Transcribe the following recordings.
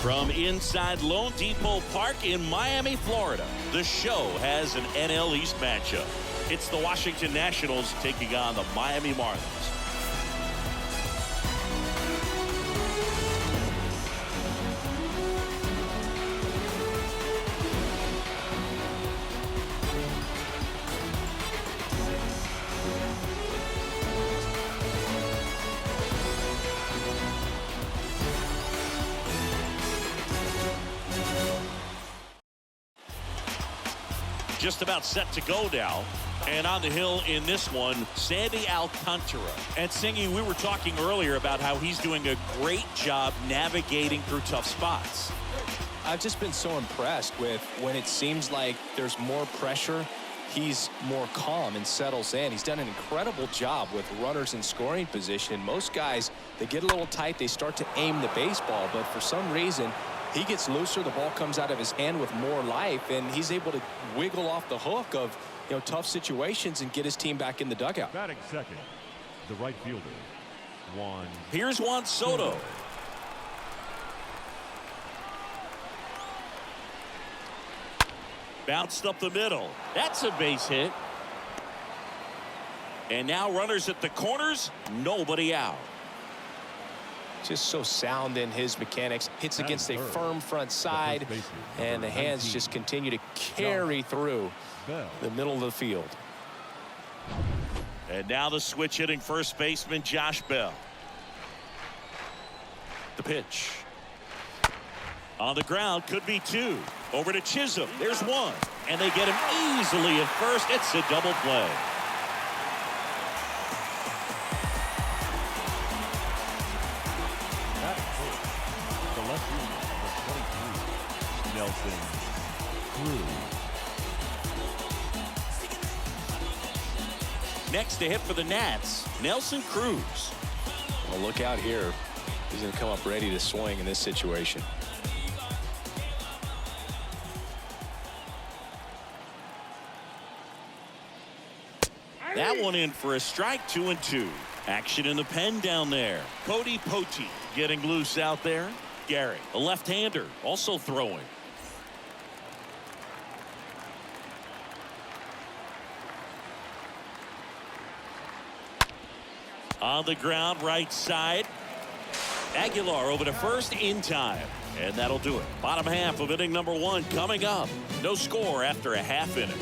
From inside Lone Depot Park in Miami, Florida, the show has an NL East matchup. It's the Washington Nationals taking on the Miami Marlins. Just about set to go now. And on the hill in this one, Sandy Alcantara. And Singy, we were talking earlier about how he's doing a great job navigating through tough spots. I've just been so impressed with when it seems like there's more pressure, he's more calm and settles in. He's done an incredible job with runners in scoring position. Most guys, they get a little tight, they start to aim the baseball, but for some reason, he gets looser, the ball comes out of his hand with more life, and he's able to wiggle off the hook of, you know, tough situations and get his team back in the dugout. Batting second, the right fielder, Juan. Here's Juan Soto. Bounced up the middle. That's a base hit. And now runners at the corners, nobody out. Just so sound in his mechanics. Hits against a firm front side, and the hands just continue to carry through the middle of the field. And now the switch hitting first baseman Josh Bell. The pitch. On the ground, could be two. Over to Chisholm. There's one. And they get him easily at first. It's a double play. Cruz. Next to hit for the Nats, Nelson Cruz. Well, look out here. He's going to come up ready to swing in this situation. That one in for a strike, 2-2. Action in the pen down there. Cody Pote getting loose out there. Gary, a left-hander, also throwing. On the ground, right side. Aguilar over to first in time. And that'll do it. Bottom half of inning number one coming up. No score after a half inning.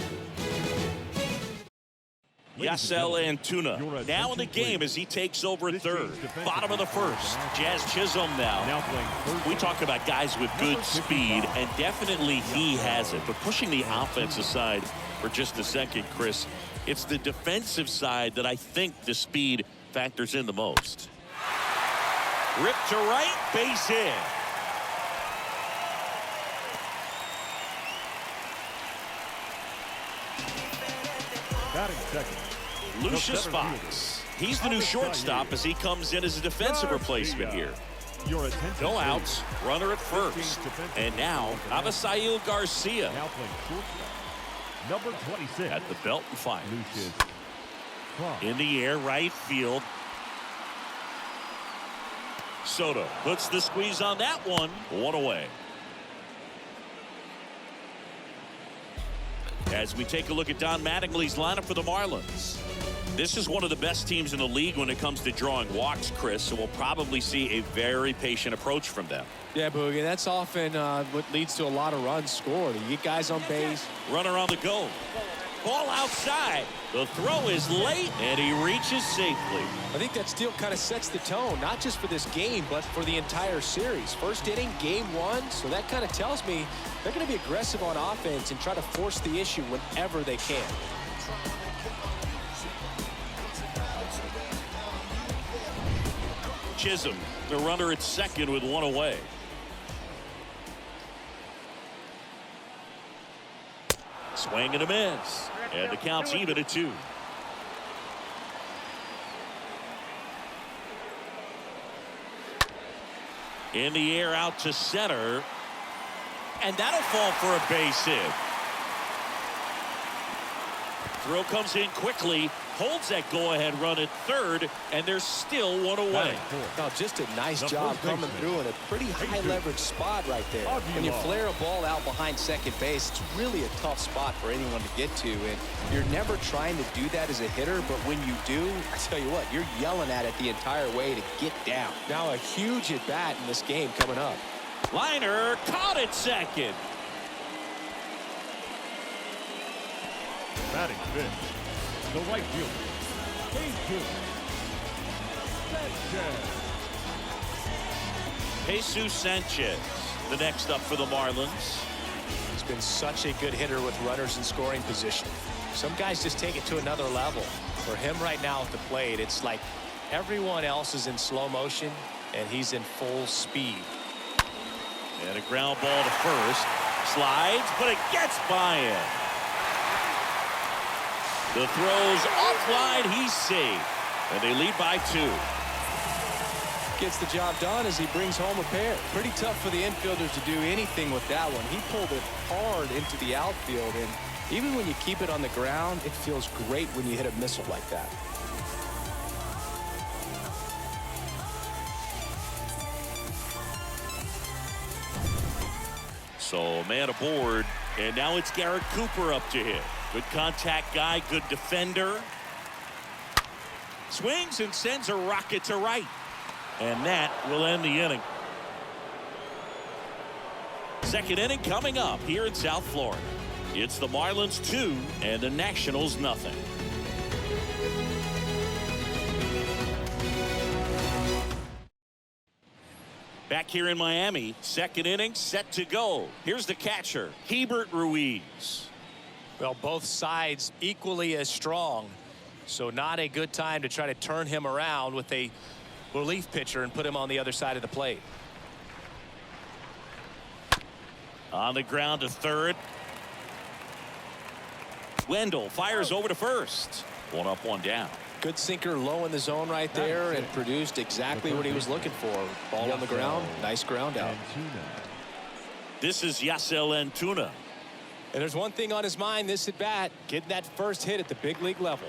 Yasel Antuna now in the game as he takes over at third. Bottom of the first. Jazz Chisholm now. We talk about guys with good speed, and definitely he has it. But pushing the offense aside for just a second, Chris, it's the defensive side that I think the speed factors in the most. Rip to right, base hit. Batting second, Lucius Fox. He's the new shortstop as he comes in as a defensive replacement here. No outs, runner at first. And now, Avisail Garcia. Now playing shortstop, number 26. At the belt and fire. Lucius. In the air, right field. Soto puts the squeeze on that one. One away. As we take a look at Don Mattingly's lineup for the Marlins. This is one of the best teams in the league when it comes to drawing walks, Chris, so we'll probably see a very patient approach from them. Yeah, Boogie, that's often what leads to a lot of runs scored. You get guys on base. Runner on the go. Ball outside. The throw is late, and he reaches safely. I think that still kind of sets the tone, not just for this game, but for the entire series. First inning, game one, so that kind of tells me they're going to be aggressive on offense and try to force the issue whenever they can. Chisholm, the runner at second with one away. Swing and a miss. And the count's even at 2. In the air out to center. And that'll fall for a base hit. Throw comes in quickly. holds that go-ahead run at third, and they're still one away. Now, just a nice job coming through in a pretty high leverage spot right there. When you flare a ball out behind second base, it's really a tough spot for anyone to get to, and you're never trying to do that as a hitter, but when you do, I tell you what, you're yelling at it the entire way to get down. Now a huge at bat in this game coming up. Liner caught at second. Batting fifth, the right fielder, Jesus Sanchez, the next up for the Marlins. He's been such a good hitter with runners in scoring position. Some guys just take it to another level. For him right now at the plate, it's like everyone else is in slow motion, and he's in full speed. And a ground ball to first. Slides, but it gets by him. The throw's offline. He's safe. And they lead by 2. Gets the job done as he brings home a pair. Pretty tough for the infielders to do anything with that one. He pulled it hard into the outfield, and even when you keep it on the ground, it feels great when you hit a missile like that. So man aboard, and now it's Garrett Cooper up to hit. Good contact guy, good defender. Swings and sends a rocket to right. And that will end the inning. Second inning coming up here in South Florida. It's the Marlins 2 and the Nationals nothing. Back here in Miami, second inning set to go. Here's the catcher, Hebert Ruiz. Well, both sides equally as strong, so not a good time to try to turn him around with a relief pitcher and put him on the other side of the plate. On the ground to third. Wendell fires over to first. One up, one down. Good sinker low in the zone right there and produced exactly what he was looking for. Ball on the ground, nice ground out. This is Yasel Antuna. And there's one thing on his mind this at bat, getting that first hit at the big league level.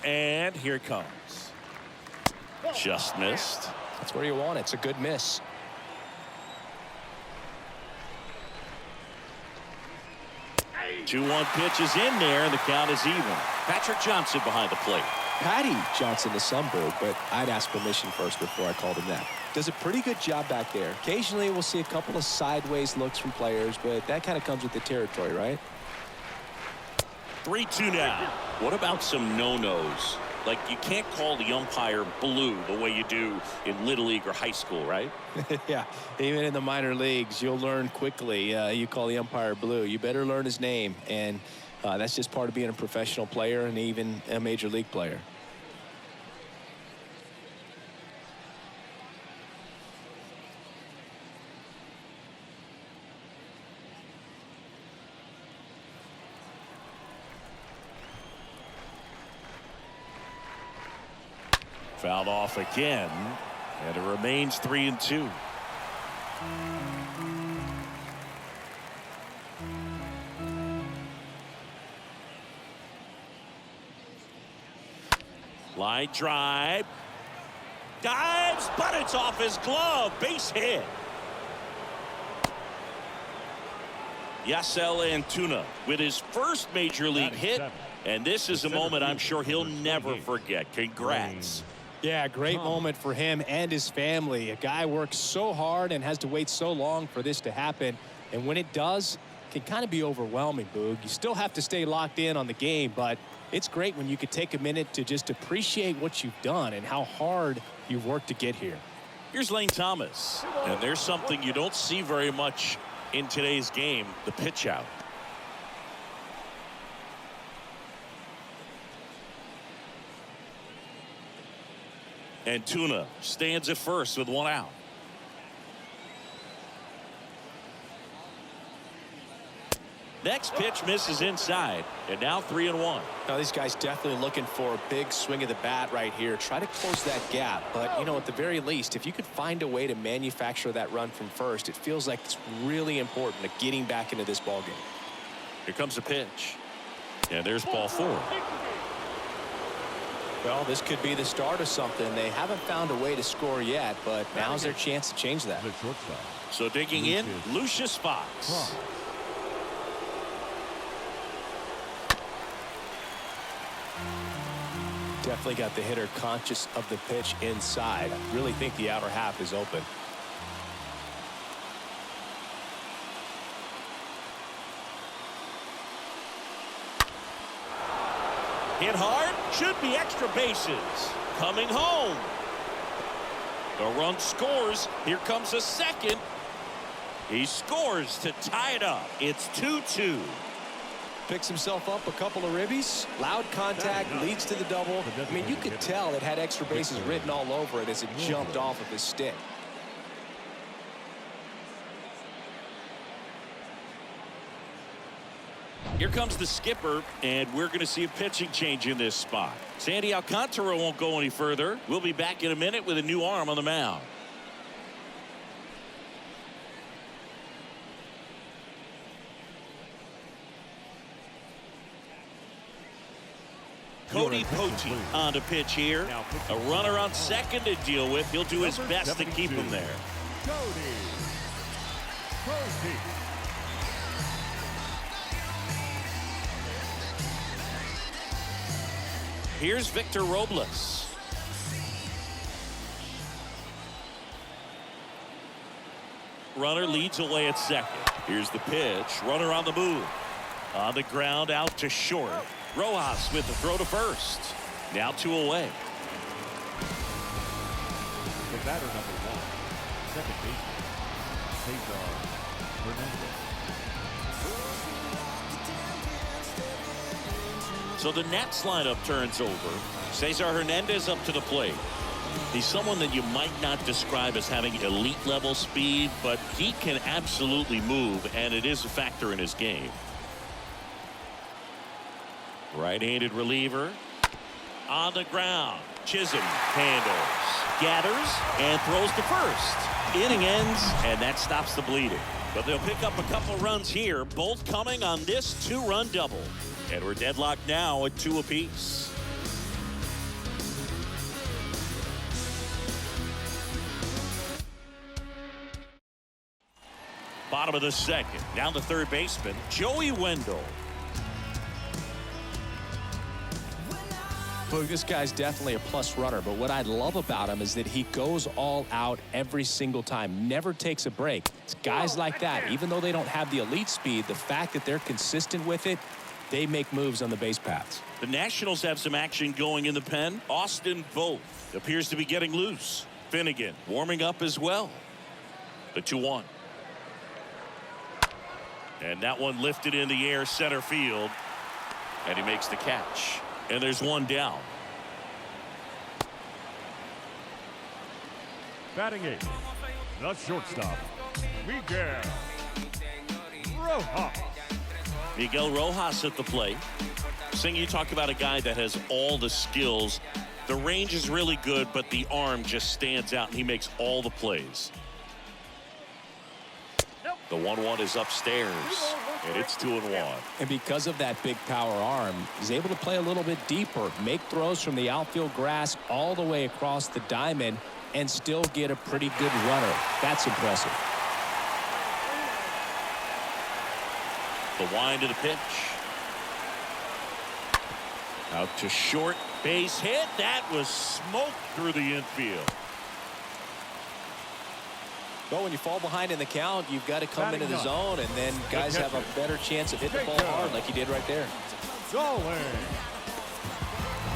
And here it comes. Just missed. That's where you want it. It's a good miss. Two-one pitch is in there, and the count is even. Patrick Johnson behind the plate. Patty Johnson, the Sunbird, but I'd ask permission first before I called him that. Does a pretty good job back there. Occasionally we'll see a couple of sideways looks from players, but that kind of comes with the territory, right? 3-2 now. What about some no-nos? Like, you can't call the umpire blue the way you do in Little League or high school, right? Yeah, even in the minor leagues, you'll learn quickly. You call the umpire blue, you better learn his name, and that's just part of being a professional player and even a major league player. Fouled off again, and it remains 3-2. Line drive. Dives, but it's off his glove. Base hit. Yasel Antuna with his first major league hit, and this is a moment I'm sure he'll never forget. Congrats. Yeah, great moment for him and his family. A guy works so hard and has to wait so long for this to happen. And when it does, it can kind of be overwhelming, Boog. You still have to stay locked in on the game, but it's great when you could take a minute to just appreciate what you've done and how hard you've worked to get here. Here's Lane Thomas. And there's something you don't see very much in today's game, the pitch out. Antuna stands at first with one out. Next pitch misses inside, and now 3-1. Now these guys definitely looking for a big swing of the bat right here. Try to close that gap, but you know, at the very least, if you could find a way to manufacture that run from first, it feels like it's really important to getting back into this ball game. Here comes the pitch, and there's ball 4. Well, this could be the start of something. They haven't found a way to score yet, but now's their chance to change that. So digging in, Lucius Fox. Definitely got the hitter conscious of the pitch inside. I really think the outer half is open. Hit hard, should be extra bases. Coming home. The run scores. Here comes a second. He scores to tie it up. It's 2-2. Picks himself up a couple of ribbies. Loud contact leads to the double. I mean, you could tell it had extra bases written all over it as it jumped off of his stick. Here comes the skipper, and we're going to see a pitching change in this spot. Sandy Alcantara won't go any further. We'll be back in a minute with a new arm on the mound. Cody Pote on the pitch here. A runner on second to deal with. He'll do his best to keep him there. Cody Pote. Here's Victor Robles. Runner leads away at second. Here's the pitch. Runner on the move. On the ground, out to short. Rojas with the throw to first. Now 2 away. The batter number 1, second baseman, Cesar Hernandez. So the Nats lineup turns over. Cesar Hernandez up to the plate. He's someone that you might not describe as having elite level speed, but he can absolutely move, and it is a factor in his game. Right-handed reliever on the ground. Chisholm handles, gathers, and throws to first. Inning ends, and that stops the bleeding. But they'll pick up a couple runs here, both coming on this 2-run double. And we're deadlocked now at 2 apiece. Bottom of the second. Down the third baseman, Joey Wendell. Look, this guy's definitely a plus runner, but what I love about him is that he goes all out every single time, never takes a break. It's guys like that, even though they don't have the elite speed, the fact that they're consistent with it, they make moves on the base paths. The Nationals have some action going in the pen. Austin Voth appears to be getting loose. Finnegan warming up as well. The 2-1. And that one lifted in the air center field. And he makes the catch. And there's one down. Batting 8, the shortstop, Miguel Rojas. Miguel Rojas at the plate. Sing, you talk about a guy that has all the skills. The range is really good, but the arm just stands out, and he makes all the plays. The 1-1 is upstairs, and it's 2-1. And because of that big power arm, he's able to play a little bit deeper, make throws from the outfield grass all the way across the diamond, and still get a pretty good runner. That's impressive. The wind to the pitch. Out to short. Base hit. That was smoked through the infield. But when you fall behind in the count, you've got to come into the zone, and then guys have a better chance of hitting the ball hard like he did right there.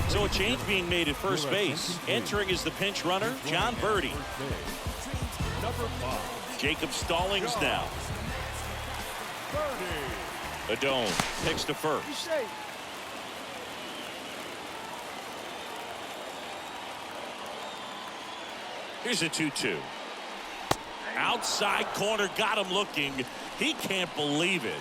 So a change being made at first base. Entering is the pinch runner, John Birdie. Jacob Stallings now. Adone picks to first. Here's a 2-2. Outside corner, got him looking. He can't believe it.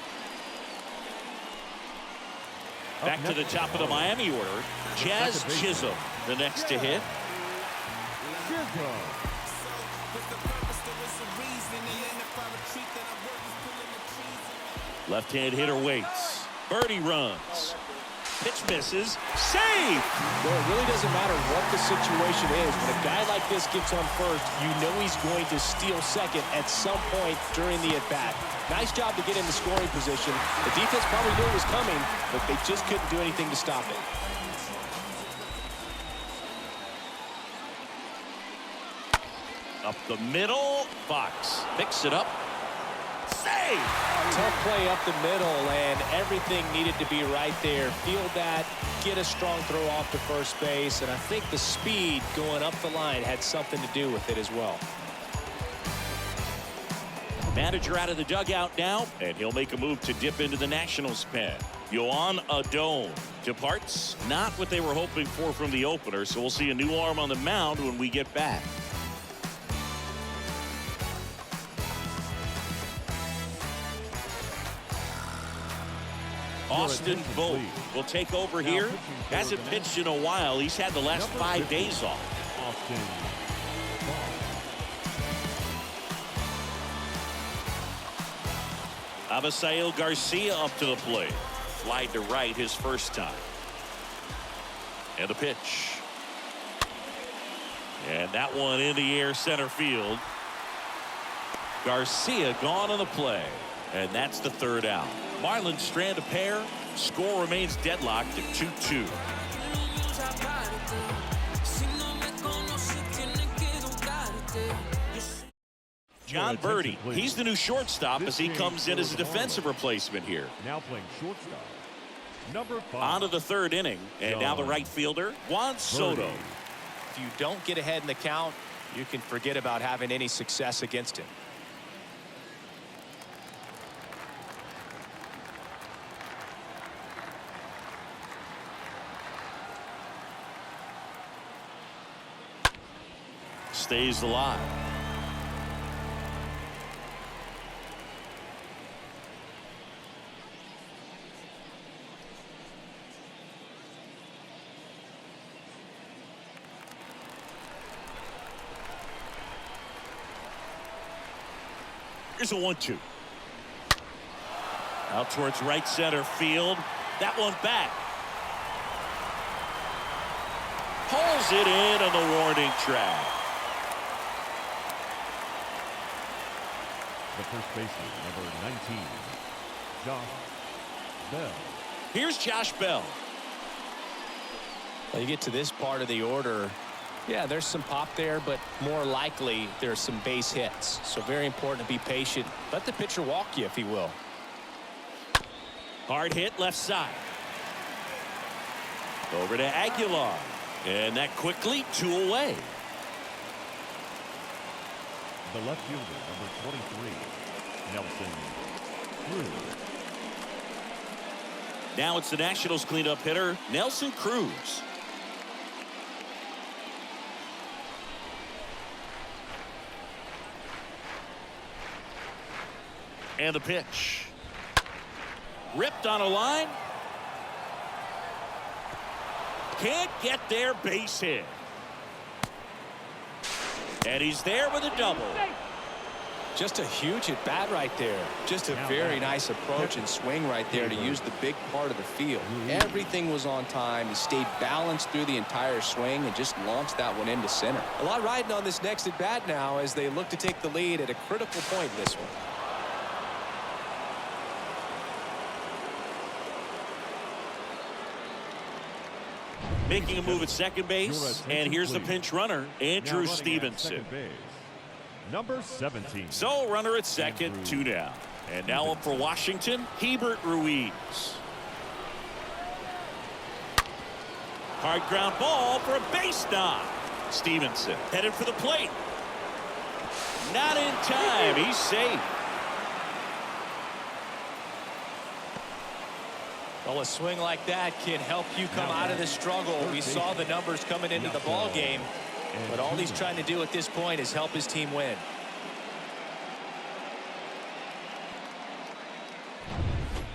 Back to the top of the Miami order. Jazz Chisholm, the next to hit. Left-hand hitter waits. Birdie runs. Pitch misses. Save! Well, it really doesn't matter what the situation is. When a guy like this gets on first, you know he's going to steal second at some point during the at-bat. Nice job to get in the scoring position. The defense probably knew it was coming, but they just couldn't do anything to stop it. Up the middle. Fox picks it up. Save! Tough play up the middle, and everything needed to be right there. Field that, get a strong throw off to first base, and I think the speed going up the line had something to do with it as well. Manager out of the dugout now, and he'll make a move to dip into the Nationals pen. Yohan Adon departs. Not what they were hoping for from the opener, so we'll see a new arm on the mound when we get back. Austin Vogt will take over here. Hasn't pitched in a while. He's had the last 5 days off. Austin Abisail Garcia up to the plate. Flied to right his first time. And the pitch. And that one in the air center field. Garcia gone on the play. And that's the third out. Marlins strand a pair. Score remains deadlocked at 2-2. John Birdie, he's the new shortstop as he comes in as a defensive replacement here. now playing shortstop. Number 5. On to the third inning. And now the right fielder, Juan Soto. If you don't get ahead in the count, you can forget about having any success against him. Stays alive. Here's a 1-2. Out towards right center field. That one back. Pulls it in on the warning track. The first baseman, number 19, Josh Bell. Here's Josh Bell. Well, you get to this part of the order. Yeah, there's some pop there, but more likely there's some base hits. So very important to be patient. Let the pitcher walk you, if he will. Hard hit left side. Over to Aguilar. And that quickly 2 away. The left fielder, number 23, Nelson Cruz. Now it's the Nationals cleanup hitter, Nelson Cruz. And the pitch. Ripped on a line. Can't get there, base hit. And he's there with a double. Just a huge at bat right there. Just a very nice approach and swing right there to use the big part of the field. Everything was on time. He stayed balanced through the entire swing and just launched that one into center. A lot riding on this next at bat now as they look to take the lead at a critical point in this one. Making a move at second base, and here's the pinch runner, Andrew Stevenson. Number 17. So runner at second, 2 down. And now up for Washington, Hebert Ruiz. Hard ground ball for a base knock. Stevenson headed for the plate. Not in time. He's safe. Well, a swing like that can help you come out of the struggle. We saw the numbers coming into the ball game, but all he's trying to do at this point is help his team win.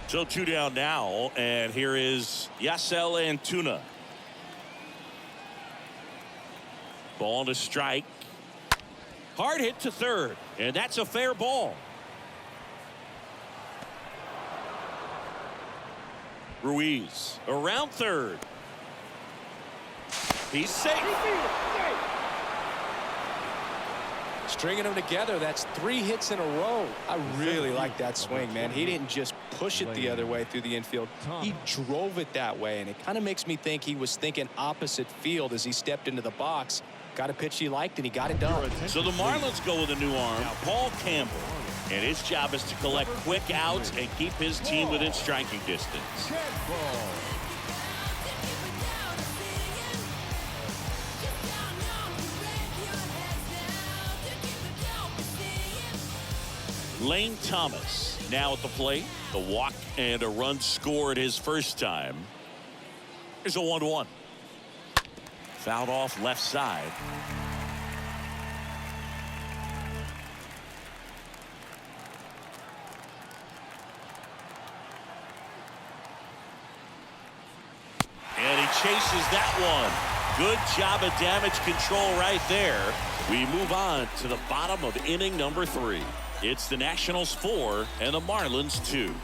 So 2 down now, and here is Yasel Antuna. Ball to strike. Hard hit to third, and that's a fair ball. Ruiz around third. He's safe. Stringing them together, that's 3 hits in a row. I really like that swing, man. He didn't just push it the other way through the infield. He drove it that way, and it kind of makes me think he was thinking opposite field as he stepped into the box. Got a pitch he liked, and he got it done. So the Marlins go with a new arm, Paul Campbell. And his job is to collect quick outs and keep his team within striking distance. Lane Thomas now at the plate. The walk and a run scored his first time. Here's a 1-1. Fouled off left side. And he chases that one. Good job of damage control right there. We move on to the bottom of inning number 3. It's the Nationals 4 and the Marlins 2.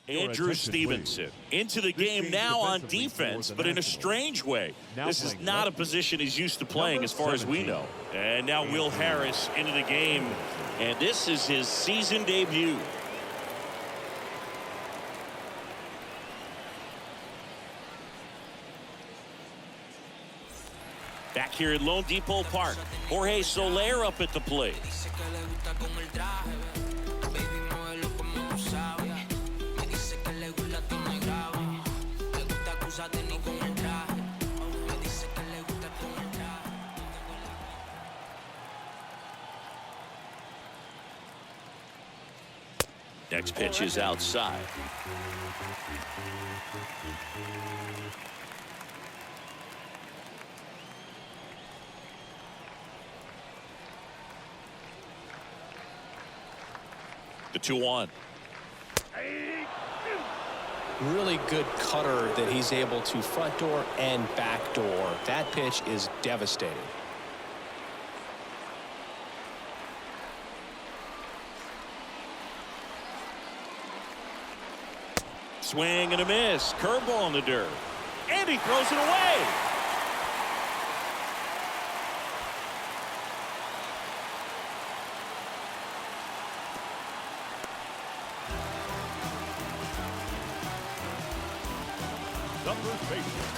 Andrew Stevenson into the game now on defense, but in a strange way. This is not a position he's used to playing as far as we know. And now Will Harris into the game, and this is his season debut. Back here at Lone Depot Park, Jorge Soler up at the plate. Next pitch is outside. The 2-1. Really good cutter that he's able to front door and back door. That pitch is devastating. Swing and a miss. Curveball in the dirt. And he throws it away.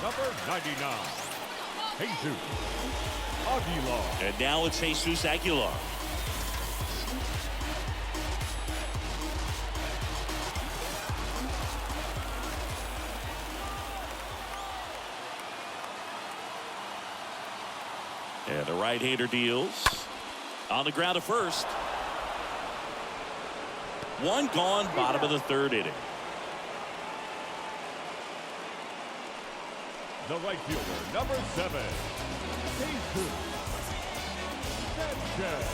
Number 99, Jesus Aguilar. And now it's Jesus Aguilar. And the right-hander deals. On the ground at first. One gone, bottom of the 3rd inning. The right fielder, number 7, Jesus Sanchez.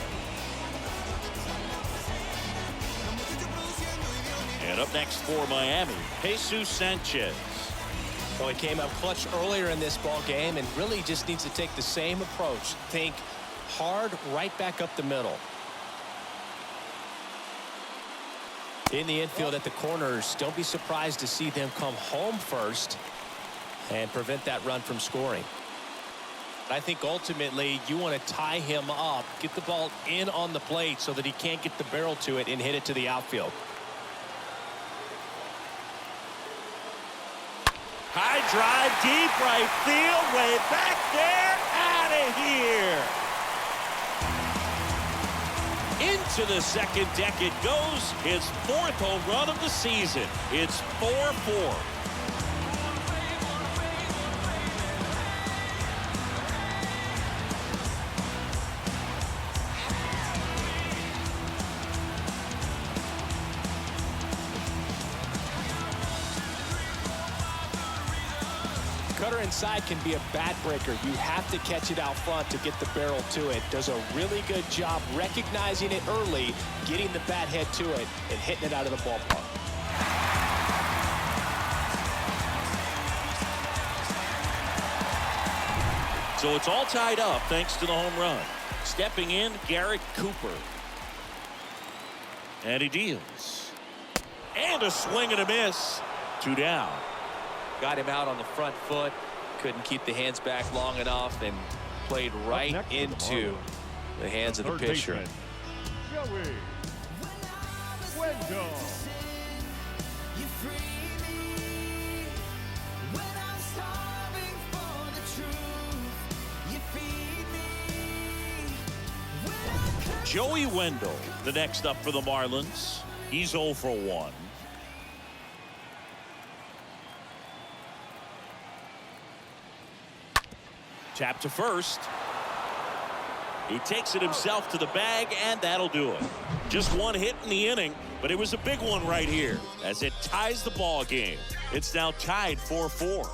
And up next for Miami, Jesus Sanchez. Well, he came up clutch earlier in this ball game and really just needs to take the same approach. Think hard right back up the middle. In the infield at the corners, don't be surprised to see them come home first and prevent that run from scoring. I think ultimately you want to tie him up, get the ball in on the plate so that he can't get the barrel to it and hit it to the outfield. High drive, deep right field, way back there, out of here. Into the second deck it goes. His 4th home run of the season. It's 4-4. Cutter inside can be a bat breaker. You have to catch it out front to get the barrel to it. Does a really good job recognizing it early, getting the bat head to it, and hitting it out of the ballpark. So it's all tied up thanks to the home run. Stepping in, Garrett Cooper. And he deals. And a swing and a miss. 2 down. Got him out on the front foot. Couldn't keep the hands back long enough and played right into the hands of the pitcher. Joey Wendell. Joey Wendell, the next up for the Marlins. He's 0 for 1. Tap to first. He takes it himself to the bag, and that'll do it. Just one hit in the inning, but it was a big one right here as it ties the ball game. It's now tied 4-4.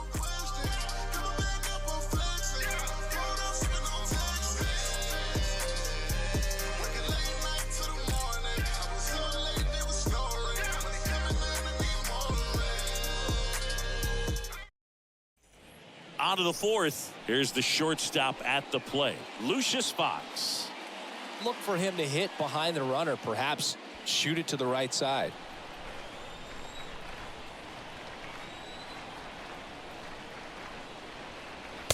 On to the 4th. Here's the shortstop at the plate, Lucius Fox. Look for him to hit behind the runner, perhaps shoot it to the right side.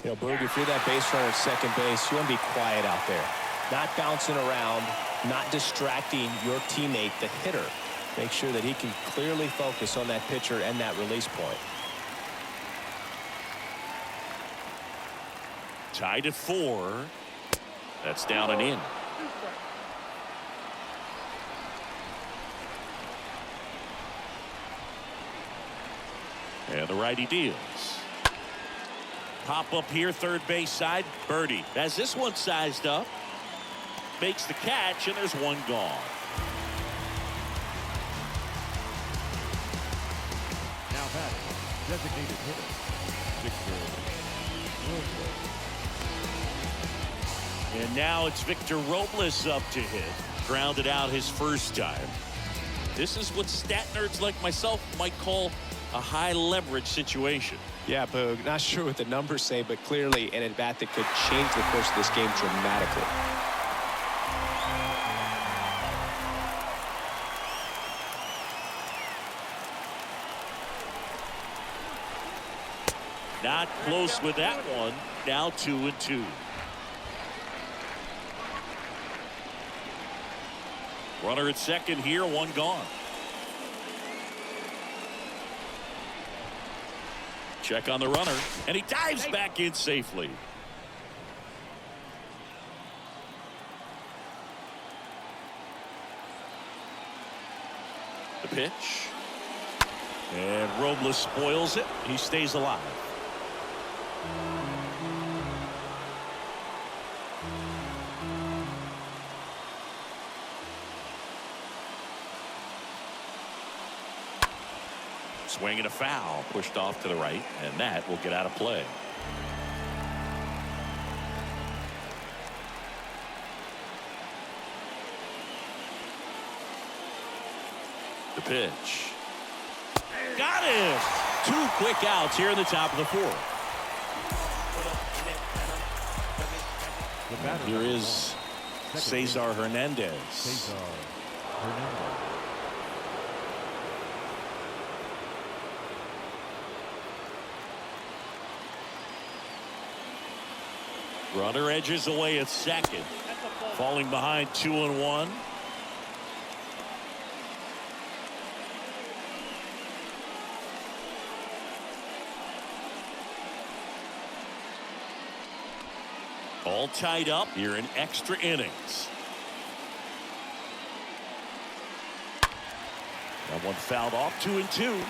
You know, Boog, if you're that base runner at second base, you want to be quiet out there. Not bouncing around, not distracting your teammate, the hitter. Make sure that he can clearly focus on that pitcher and that release point. Tied at 4. That's down and in. And the righty deals. Pop up here, third base side. Birdie has this one sized up. Makes the catch, and there's one gone. Now batting, designated hitter, Victor Robles. And now it's Victor Robles up to hit. Grounded out his first time. This is what stat nerds like myself might call a high leverage situation. Yeah, Boog, not sure what the numbers say, but clearly an at-bat that could change the course of this game dramatically. Not close with that one. Now 2-2. Runner at second here, one gone. Check on the runner, and he dives back in safely. The pitch. And Robles spoils it. He stays alive. Swing and a foul, pushed off to the right, and that will get out of play. The pitch. Got him! 2 quick outs here in the top of the 4th. Here is Cesar Hernandez. Cesar Hernandez. Runner edges away at second. Falling behind 2-1. All tied up here in extra innings. That one fouled off. 2-2.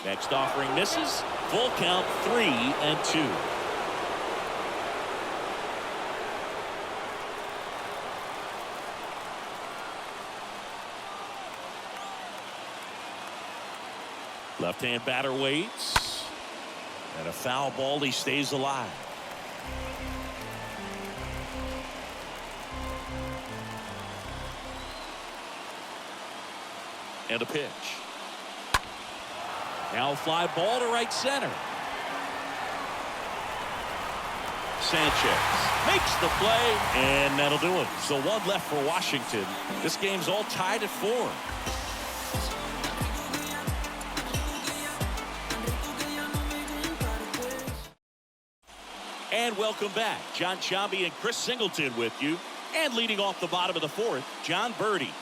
Next offering misses. Full count, 3-2. Left-hand batter waits. And a foul ball. He stays alive. And a pitch. Now fly ball to right center. Sanchez makes the play, and that'll do it. So one left for Washington. This game's all tied at 4. And welcome back. John Sciambi and Chris Singleton with you. And leading off the bottom of the 4th, John Birdie.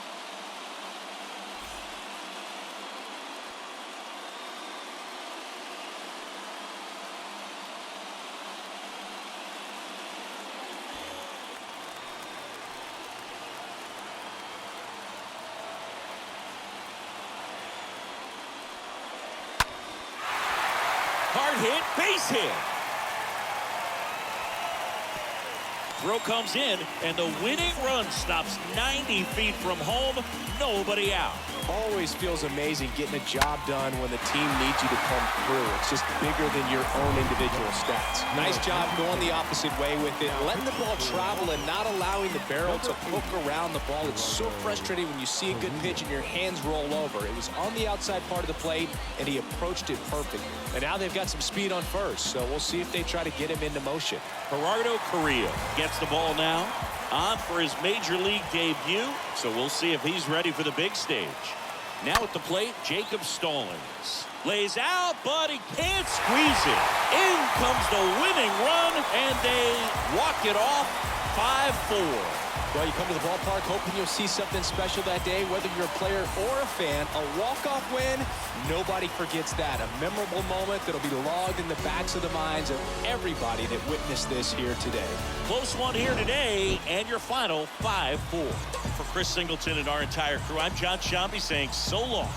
Hard hit, base hit. Throw comes in, and the winning run stops 90 feet from home. Nobody out. Always feels amazing getting a job done when the team needs you to come through. It's just bigger than your own individual stats. Nice job going the opposite way with it, letting the ball travel and not allowing the barrel to hook around the ball. It's so frustrating when you see a good pitch and your hands roll over. It was on the outside part of the plate, and he approached it perfectly. And now they've got some speed on first, so we'll see if they try to get him into motion. Gerardo Correa gets the ball now, on for his major league debut, so we'll see if he's ready for the big stage. Now at the plate, Jacob Stallings lays out, but he can't squeeze it. In comes the winning run, and they walk it off 5-4. Well, you come to the ballpark hoping you'll see something special that day, whether you're a player or a fan. A walk-off win, nobody forgets that. A memorable moment that'll be logged in the backs of the minds of everybody that witnessed this here today. Close one here today, and your final 5-4. For Chris Singleton and our entire crew, I'm John Sciambi saying so long.